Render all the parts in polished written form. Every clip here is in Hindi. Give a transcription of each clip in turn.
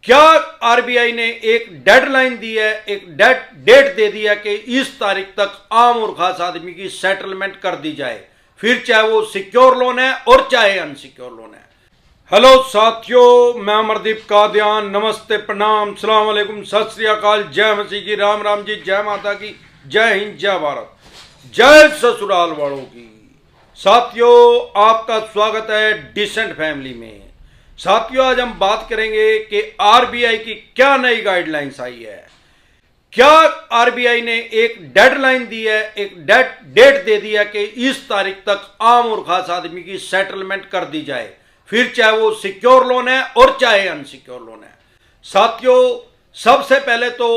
क्या आरबीआई ने एक डेडलाइन दी है, एक डेट दे दी है कि इस तारीख तक आम और खास आदमी की सेटलमेंट कर दी जाए, फिर चाहे वो सिक्योर लोन है और चाहे अनसिक्योर लोन है। हेलो साथियों, मैं अमरदीप कादियान, नमस्ते, प्रणाम, सलाम अलैकुम, सत श्री अकाल, जय मसीह की, राम राम जी, जय माता की, जय हिंद, जय भारत, जय ससुराल वालों की। साथियों, आपका स्वागत है डिसेंट फैमिली में। साथियों, आज हम बात करेंगे कि आरबीआई की क्या नई गाइडलाइंस आई है। क्या आरबीआई ने एक डेडलाइन दी है, एक डेट दे दी है कि इस तारीख तक आम और खास आदमी की सेटलमेंट कर दी जाए, फिर चाहे वो सिक्योर लोन है और चाहे अनसिक्योर लोन है। साथियों, सबसे पहले तो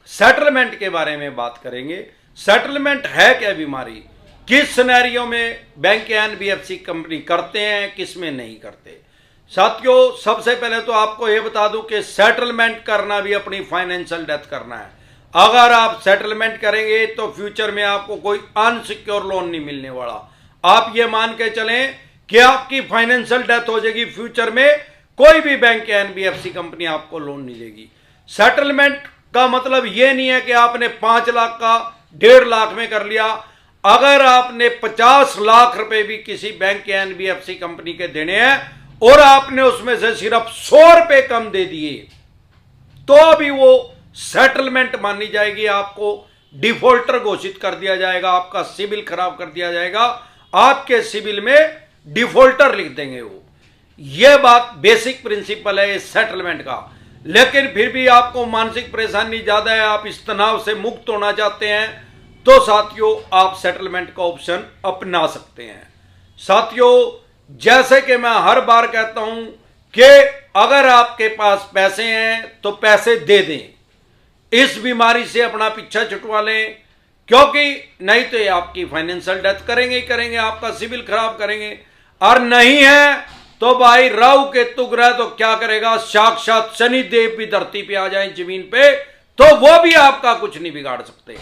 सेटलमेंट के बारे में बात करेंगे। सेटलमेंट है क्या बीमारी, किस सिनेरियो में बैंक या एनबीएफसी कंपनी करते हैं, किस में नहीं करते। साथियों, सबसे पहले तो आपको यह बता दूं कि सेटलमेंट करना भी अपनी फाइनेंशियल डेथ करना है। अगर आप सेटलमेंट करेंगे तो फ्यूचर में आपको कोई अनसिक्योर लोन नहीं मिलने वाला। आप ये मान के चलें कि आपकी फाइनेंशियल डेथ हो जाएगी, फ्यूचर में कोई भी बैंक या एनबीएफसी कंपनी आपको लोन नहीं देगी। सेटलमेंट का मतलब यह नहीं है कि आपने 5 लाख का 1.5 लाख में कर लिया। अगर आपने 50 लाख रुपए भी किसी बैंक या एनबीएफसी कंपनी के देने हैं और आपने उसमें से सिर्फ 100 रुपए कम दे दिए तो भी वो सेटलमेंट मानी जाएगी, आपको डिफॉल्टर घोषित कर दिया जाएगा, आपका सिबिल खराब कर दिया जाएगा, आपके सिबिल में डिफॉल्टर लिख देंगे वो। ये बात बेसिक प्रिंसिपल है इस सेटलमेंट का। लेकिन फिर भी आपको मानसिक परेशानी ज्यादा है, आप इस तनाव से मुक्त होना चाहते हैं, तो साथियों आप सेटलमेंट का ऑप्शन अपना सकते हैं। साथियों, जैसे कि मैं हर बार कहता हूं कि अगर आपके पास पैसे हैं तो पैसे दे दें, इस बीमारी से अपना पीछा छुटवा लें, क्योंकि नहीं तो ये आपकी फाइनेंशियल डेथ करेंगे ही करेंगे, आपका सिविल खराब करेंगे। और नहीं है तो भाई राहु केतु ग्रह तो क्या करेगा, साक्षात शनि देव भी धरती पे आ जाए जमीन पे तो वो भी आपका कुछ नहीं बिगाड़ सकते।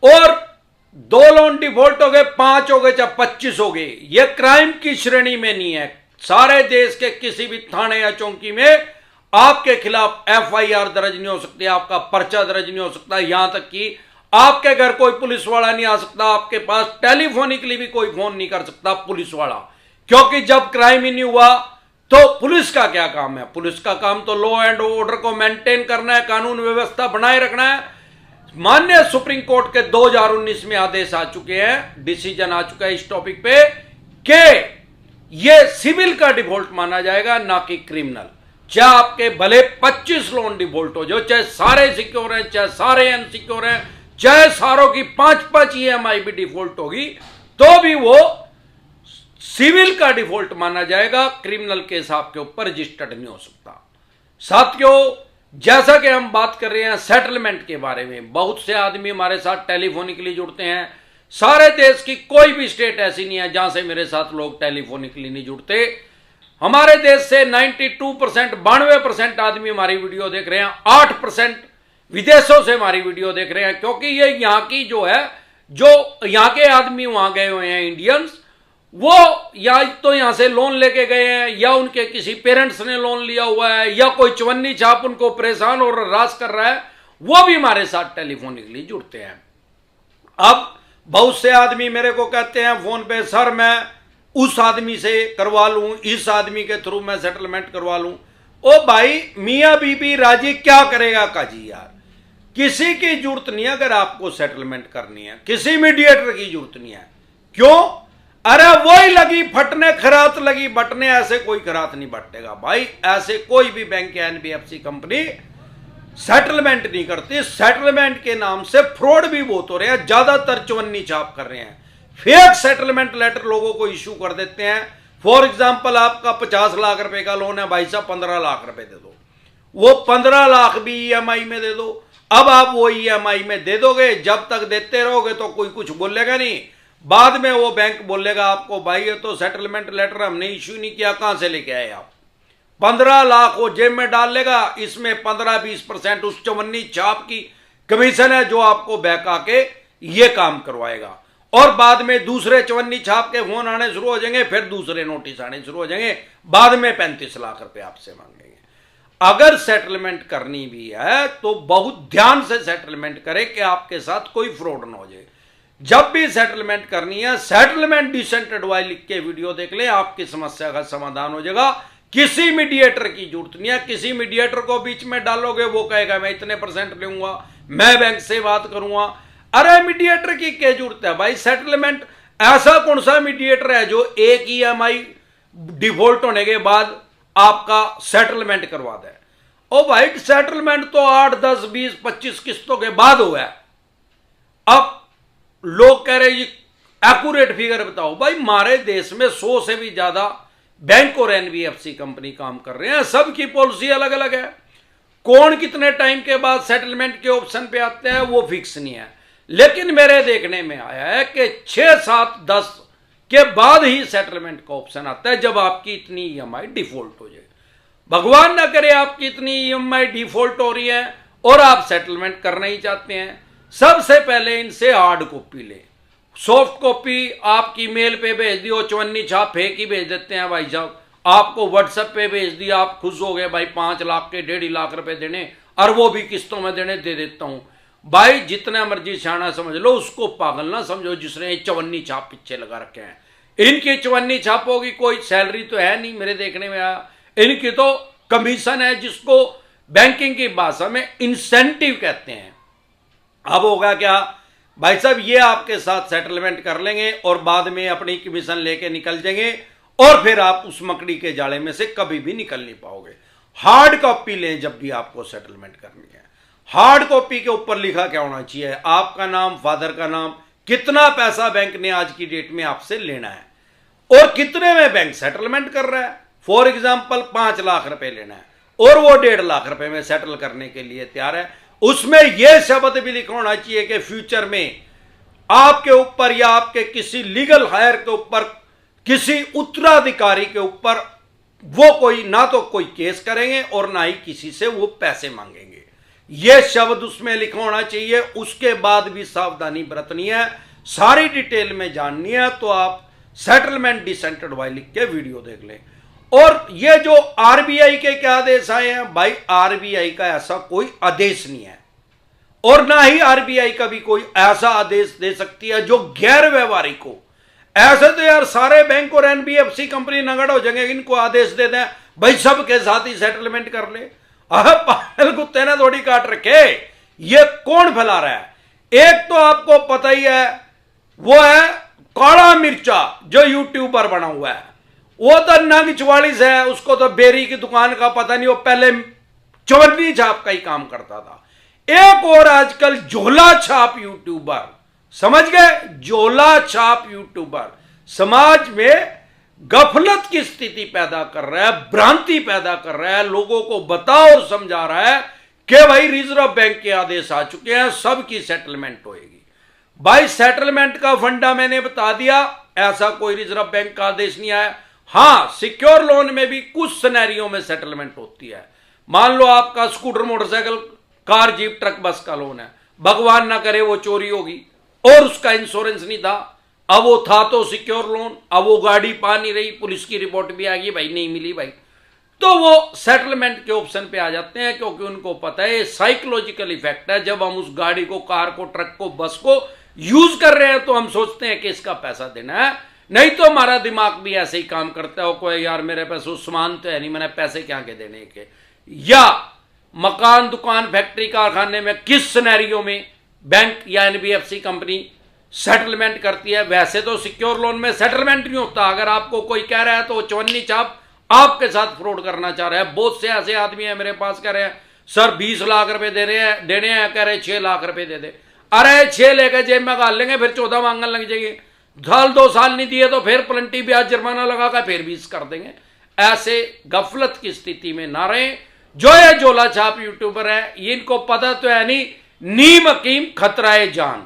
और 2 लोन डिफॉल्ट हो गए, 5 हो गए, चाहे 25 हो गए, ये क्राइम की श्रेणी में नहीं है। सारे देश के किसी भी थाने या चौकी में आपके खिलाफ एफआईआर दर्ज नहीं हो सकती, आपका पर्चा दर्ज नहीं हो सकता, यहां तक कि आपके घर कोई पुलिस वाला नहीं आ सकता, आपके पास टेलीफोनिकली भी कोई फोन नहीं कर सकता पुलिस वाला, क्योंकि जब क्राइम ही नहीं हुआ तो पुलिस का क्या काम है। पुलिस का काम तो लॉ एंड ऑर्डर को मेंटेन करना है, कानून व्यवस्था बनाए रखना है। माननीय सुप्रीम कोर्ट के 2019 में आदेश आ चुके हैं, डिसीजन आ चुका है इस टॉपिक पे कि ये सिविल का डिफॉल्ट माना जाएगा, ना कि क्रिमिनल। चाहे आपके भले 25 लोन डिफॉल्ट हो, जो चाहे सारे सिक्योर हैं, चाहे सारे अनसिक्योर हैं, चाहे सारों की 5-5 ईएमआई भी डिफॉल्ट होगी, तो भी वो सिविल का डिफॉल्ट माना जाएगा, क्रिमिनल केस आपके ऊपर रजिस्टर्ड नहीं हो सकता। साथियों, जैसा कि हम बात कर रहे हैं सेटलमेंट के बारे में, बहुत से आदमी हमारे साथ टेलीफोनिकली जुड़ते हैं। सारे देश की कोई भी स्टेट ऐसी नहीं है जहां से मेरे साथ लोग टेलीफोनिकली नहीं जुड़ते। हमारे देश से 92%, 92% आदमी हमारी वीडियो देख रहे हैं, 8% विदेशों से हमारी वीडियो देख रहे हैं, क्योंकि ये यहाँ की जो है, जो यहाँ के आदमी वहां गए हुए हैं इंडियंस, वो या तो यहां से लोन लेके गए हैं, या उनके किसी पेरेंट्स ने लोन लिया हुआ है, या कोई चवन्नी छाप उनको परेशान और हरास कर रहा है, वो भी हमारे साथ टेलीफोनिकली जुड़ते हैं। अब बहुत से आदमी मेरे को कहते हैं फोन पे, सर मैं उस आदमी से करवा लूं, इस आदमी के थ्रू मैं सेटलमेंट करवा लूं। ओ भाई, मियां बीबी राजी क्या करेगा काजी यार, किसी की जरूरत नहीं है। अगर आपको सेटलमेंट करनी है, किसी मीडिएटर की जरूरत नहीं है। क्यों? अरे वही लगी फटने, खरात लगी बटने, ऐसे कोई खरात नहीं बटेगा भाई। ऐसे कोई भी बैंक या एनबीएफसी कंपनी सेटलमेंट नहीं करती। सेटलमेंट के नाम से फ्रॉड भी बहुत हो रहे हैं, ज्यादातर चवन्नी छाप कर रहे हैं, फेक सेटलमेंट लेटर लोगों को इश्यू कर देते हैं। फॉर एग्जांपल, आपका 50 लाख रुपए का लोन है, भाई साहब 15 लाख रुपए दे दो, वो 15 लाख भी ईएमआई में दे दो। अब आप वो ईएमआई में दे दोगे, जब तक देते रहोगे तो कोई कुछ बोलेगा नहीं, बाद में वो बैंक बोलेगा आपको, भाई ये तो सेटलमेंट लेटर हमने इश्यू नहीं किया, कहां से लेके आए आप। 15 लाख वो जेब में डाल लेगा, इसमें 15-20% उस चवन्नी छाप की कमीशन है जो आपको बैंक आके ये काम करवाएगा। और बाद में दूसरे चवन्नी छाप के फोन आने शुरू हो जाएंगे, फिर दूसरे नोटिस आने शुरू हो जाएंगे, बाद में 35 लाख रुपए आपसे मांगेंगे। अगर सेटलमेंट करनी भी है तो बहुत ध्यान से सेटलमेंट करें कि आपके साथ कोई फ्रॉड ना हो जाए। जब भी सेटलमेंट करनी है, सेटलमेंट डिसेंट एडवाइस लिख के वीडियो देख ले, आपकी समस्या का समाधान हो जाएगा। किसी मीडिएटर की जरूरत नहीं है। किसी मीडिएटर को बीच में डालोगे, वो कहेगा मैं इतने % लूंगा, मैं बैंक से बात करूंगा। अरे मीडिएटर की क्या जरूरत है भाई? सेटलमेंट ऐसा कौन सा मीडिएटर है जो एक EMI डिफॉल्ट होने के बाद आपका सेटलमेंट करवा दे? ओ भाई, सेटलमेंट तो 8, 10, 20, 25 किस्तों के बाद हुआ है। अब लोग कह रहे जी एक्यूरेट फिगर बताओ। भाई हमारे देश में 100 से भी ज्यादा बैंक और NBFC कंपनी काम कर रहे हैं। सबकी पॉलिसी अलग अलग है। कौन कितने टाइम के बाद सेटलमेंट के ऑप्शन पे आते हैं वो फिक्स नहीं है। लेकिन मेरे देखने में आया है कि 6, 7, 10 के बाद ही सेटलमेंट का ऑप्शन आता है, जब आपकी इतनी EMI डिफॉल्ट हो जाए। भगवान ना करे आपकी इतनी EMI डिफॉल्ट हो रही है और आप सेटलमेंट करना ही चाहते हैं। सबसे पहले इनसे हार्ड कॉपी ले। सॉफ्ट कॉपी आपकी मेल पे भेज दी, और चवन्नी छाप फेंक ही भेज देते हैं भाई साहब। आपको व्हाट्सएप पे भेज दिया, आप खुश हो गए भाई 5 लाख के 1.5 लाख रुपए देने, और वो भी किस्तों में देने दे देता हूं। भाई जितना मर्जी सियाना समझ लो, उसको पागल ना समझो जिसने चवन्नी छाप पीछे लगा रखे हैं। इनकी चवन्नी छापों की कोई सैलरी तो है नहीं मेरे देखने में आया। इनकी तो कमीशन है, जिसको बैंकिंग की भाषा में इंसेंटिव कहते हैं। अब होगा क्या भाई साहब, ये आपके साथ सेटलमेंट कर लेंगे और बाद में अपनी कमीशन लेके निकल जाएंगे, और फिर आप उस मकड़ी के जाले में से कभी भी निकल नहीं पाओगे। हार्ड कॉपी लें जब भी आपको सेटलमेंट करनी है। हार्ड कॉपी के ऊपर लिखा क्या होना चाहिए? आपका नाम, फादर का नाम, कितना पैसा बैंक ने आज की डेट में आपसे लेना है और कितने में बैंक सेटलमेंट कर रहा है। फॉर एग्जाम्पल 5 लाख रुपए लेना है और वो 1.5 लाख रुपए में सेटल करने के लिए तैयार है। उसमें यह शब्द भी लिखा होना चाहिए कि फ्यूचर में आपके ऊपर या आपके किसी लीगल हायर के ऊपर, किसी उत्तराधिकारी के ऊपर वो कोई ना तो कोई केस करेंगे और ना ही किसी से वो पैसे मांगेंगे। यह शब्द उसमें लिखा होना चाहिए। उसके बाद भी सावधानी बरतनी है। सारी डिटेल में जाननी है तो आप सेटलमेंट डिसेंट एडवाइस लिख के वीडियो देख लें। और ये जो RBI के क्या आदेश आए हैं, भाई RBI का ऐसा कोई आदेश नहीं है, और ना ही RBI का भी कोई ऐसा आदेश दे सकती है जो गैर व्यवहारिक हो। ऐसे तो यार सारे बैंक और NBFC कंपनी नगड़ हो जाएंगे, इनको आदेश दे दें भाई सबके साथ ही सेटलमेंट कर ले। पागल कुत्ते ने थोड़ी काट रखे। ये कौन फैला रहा है? एक तो आपको पता ही है, वो है काला मिर्चा जो यूट्यूबर बना हुआ है। वो तो नंग 44 है, उसको तो बेरी की दुकान का पता नहीं, वो पहले चवन्नी छाप का ही काम करता था। एक और आजकल झोला छाप यूट्यूबर, समझ गए? झोला छाप यूट्यूबर समाज में गफलत की स्थिति पैदा कर रहा है, भ्रांति पैदा कर रहा है, लोगों को बता और समझा रहा है कि भाई रिजर्व बैंक के आदेश आ चुके हैं, सबकी सेटलमेंट होएगी। भाई सेटलमेंट का फंडा मैंने बता दिया, ऐसा कोई रिजर्व बैंक का आदेश नहीं आया। हां, सिक्योर लोन में भी कुछ सिनेरियो में सेटलमेंट होती है। मान लो आपका scooter, motorcycle, car, jeep, truck, बस का लोन है, भगवान ना करे वो चोरी होगी और उसका इंश्योरेंस नहीं था, अब वो था तो सिक्योर लोन, अब वो गाड़ी पा नहीं रही, पुलिस की रिपोर्ट भी आ गई भाई नहीं मिली भाई, तो वो सेटलमेंट के ऑप्शन पे आ जाते हैं, क्योंकि उनको पता है साइकोलॉजिकल इफेक्ट है। जब हम उस गाड़ी को, कार को, ट्रक को, बस को यूज कर रहे हैं तो हम सोचते हैं कि इसका पैसा देना है, नहीं तो हमारा दिमाग भी ऐसे ही काम करता है, कोई यार मेरे पास सामान तो है नहीं, मैंने पैसे क्या के देने के। या मकान, दुकान, फैक्ट्री, कारखाने में किस सिनेरियो में बैंक या NBFC कंपनी सेटलमेंट करती है। वैसे तो सिक्योर लोन में सेटलमेंट नहीं होता। अगर आपको कोई कह रहा है तो चवन्नी छाप आपके साथ फ्रॉड करना चाह रहा है। बहुत से ऐसे आदमी है मेरे पास, कह रहे हैं सर 20 लाख रुपए देने हैं, कह रहे 6 लाख रुपए दे दे। अरे 6 लेकर जेब में गाल लेंगे, फिर 14 मांगने लग जाएंगे। साल 2 साल नहीं दिए तो फिर प्लंटी ब्याज जुर्माना लगाकर फिर 20 कर देंगे। ऐसे गफलत की स्थिति में ना रहे। जो ये झोला छाप यूट्यूबर है, इनको पता तो है नहीं, नीम हकीम खतराए जान।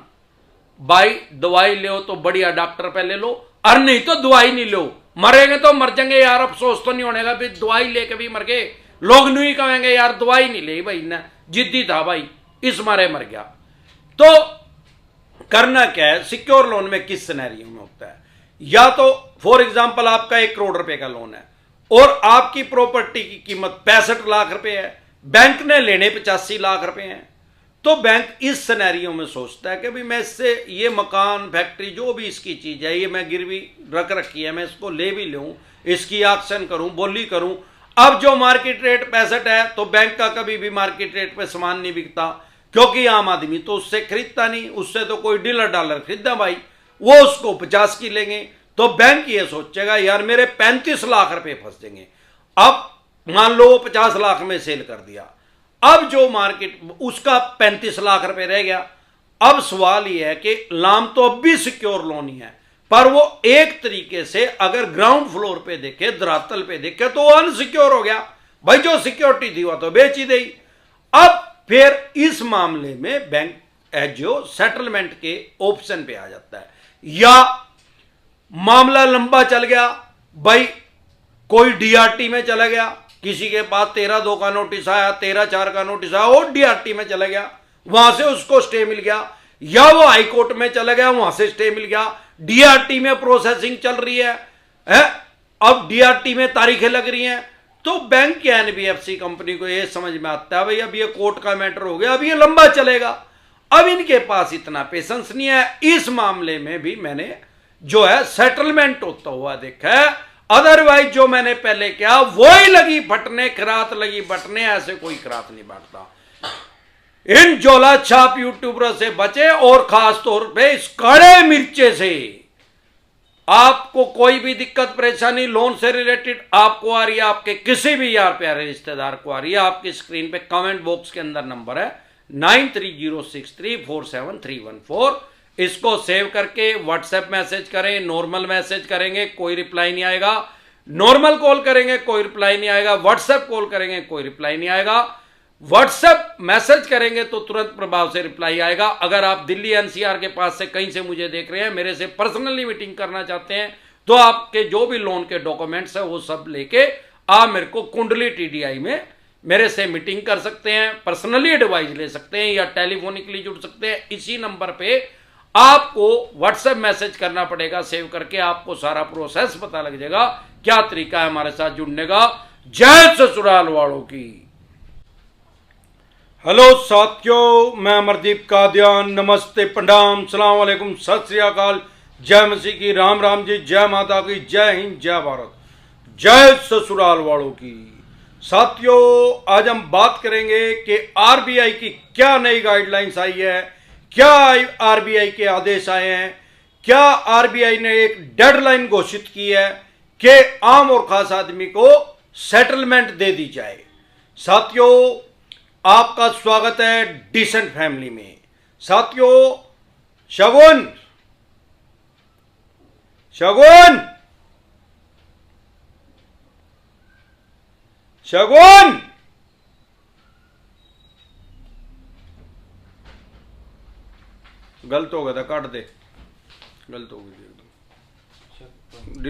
भाई दवाई लो तो बढ़िया डॉक्टर पे ले लो, और नहीं तो दवाई नहीं लो। मरेंगे तो मर जाएंगे यार, अफसोस तो नहीं होने का, फिर दवाई लेके भी मर गए। लोग नहीं कहेंगे यार दवाई नहीं ले भाई ना, जिद्दी था भाई, इस मारे मर गया। तो करना क्या है? सिक्योर लोन में किस सिनेरियो में होता है? या तो फॉर एग्जांपल आपका 1 करोड़ रुपए का लोन है और आपकी प्रॉपर्टी की कीमत 65 लाख रुपए है, बैंक ने लेने 85 लाख रुपए हैं, तो बैंक इस सिनेरियो में सोचता है कि भाई मैं इससे ये मकान, फैक्ट्री, जो भी इसकी चीज है, ये मैं गिरवी रख रखी है, मैं इसको ले भी लूं, इसकी ऑक्शन करूं, बोली करूं। अब जो मार्केट रेट 65 है, तो बैंक का कभी भी मार्केट रेट पे सामान नहीं बिकता, क्योंकि आम आदमी तो उससे खरीदता नहीं, उससे तो कोई डीलर डॉलर खरीदा भाई, वो उसको 50 की लेंगे। तो बैंक ये सोचेगा यार मेरे 35 लाख रुपए फंस देंगे। अब मान लो 50 लाख में सेल कर दिया, अब जो मार्केट उसका 35 लाख रुपए रह गया। अब सवाल यह है कि नाम तो अब भी सिक्योर लोन ही है, पर वो एक तरीके से अगर ग्राउंड फ्लोर पे देखे, धरातल पे देखे, तो अनसिक्योर हो गया भाई, जो सिक्योरिटी थी वो तो बेच ही दी। अब फिर इस मामले में बैंक जो सेटलमेंट के ऑप्शन पे आ जाता है, या मामला लंबा चल गया भाई, कोई डीआरटी में चला गया, किसी के पास 13/2 का नोटिस आया, 13/4 का नोटिस आया, और डीआरटी में चला गया, वहां से उसको स्टे मिल गया, या वो हाई कोर्ट में चला गया, वहां से स्टे मिल गया, डीआरटी में प्रोसेसिंग चल रही है, अब डीआरटी में तारीखें लग रही हैं, तो बैंक या एनबीएफसी कंपनी को ये समझ में आता है भाई अब ये कोर्ट का मैटर हो गया, अब ये लंबा चलेगा, अब इनके पास इतना पेशेंस नहीं है। इस मामले में भी मैंने जो है सेटलमेंट होता हुआ देखा है, अदरवाइज जो मैंने पहले किया वही लगी फटने, खरात लगी बटने, ऐसे कोई खरात नहीं बांटता। इन जोला छाप यूट्यूबरों से बचे, और खास तौर पे इस कड़े मिर्चे से। आपको कोई भी दिक्कत परेशानी लोन से रिलेटेड आपको आ रही है, आपके किसी भी यार प्यारे रिश्तेदार को आ रही है, आपकी स्क्रीन पे कमेंट बॉक्स के अंदर नंबर है 9306347314, इसको सेव करके व्हाट्सएप मैसेज करें। नॉर्मल मैसेज करेंगे कोई रिप्लाई नहीं आएगा, नॉर्मल कॉल करेंगे कोई रिप्लाई नहीं आएगा, व्हाट्सएप कॉल करेंगे कोई रिप्लाई नहीं आएगा, व्हाट्सएप मैसेज करेंगे तो तुरंत प्रभाव से रिप्लाई आएगा। अगर आप दिल्ली एनसीआर के पास से कहीं से मुझे देख रहे हैं, मेरे से पर्सनली मीटिंग करना चाहते हैं, तो आपके जो भी लोन के डॉक्यूमेंट्स है वो सब लेके आप मेरे को कुंडली टीडीआई में मेरे से मीटिंग कर सकते हैं, पर्सनली एडवाइस ले सकते हैं, या टेलीफोनिकली जुड़ सकते हैं। इसी नंबर पे आपको व्हाट्सएप मैसेज करना पड़ेगा, सेव करके आपको सारा प्रोसेस पता लग जाएगा, क्या तरीका है हमारे साथ जुड़ने का। जय ससुराल वालों की। हेलो साथियों, मैं अमरदीप कादियान, नमस्ते, प्रणाम, सलाम वालेकुम, सत श्री अकाल, जय मसीह की, राम राम जी, जय माता की, जय हिंद, जय भारत, जय ससुराल वालों की। साथियों, आज हम बात करेंगे कि आरबीआई की क्या नई गाइडलाइंस आई है, क्या आरबीआई के आदेश आए हैं, क्या आरबीआई ने एक डेडलाइन घोषित की है कि आम और खास आदमी को सेटलमेंट दे दी जाए। साथियों, आपका स्वागत है डिसेंट फैमिली में। साथियों, शगुन शगुन शगुन गलत हो गया था, काट दे, गलत हो गई एकदम।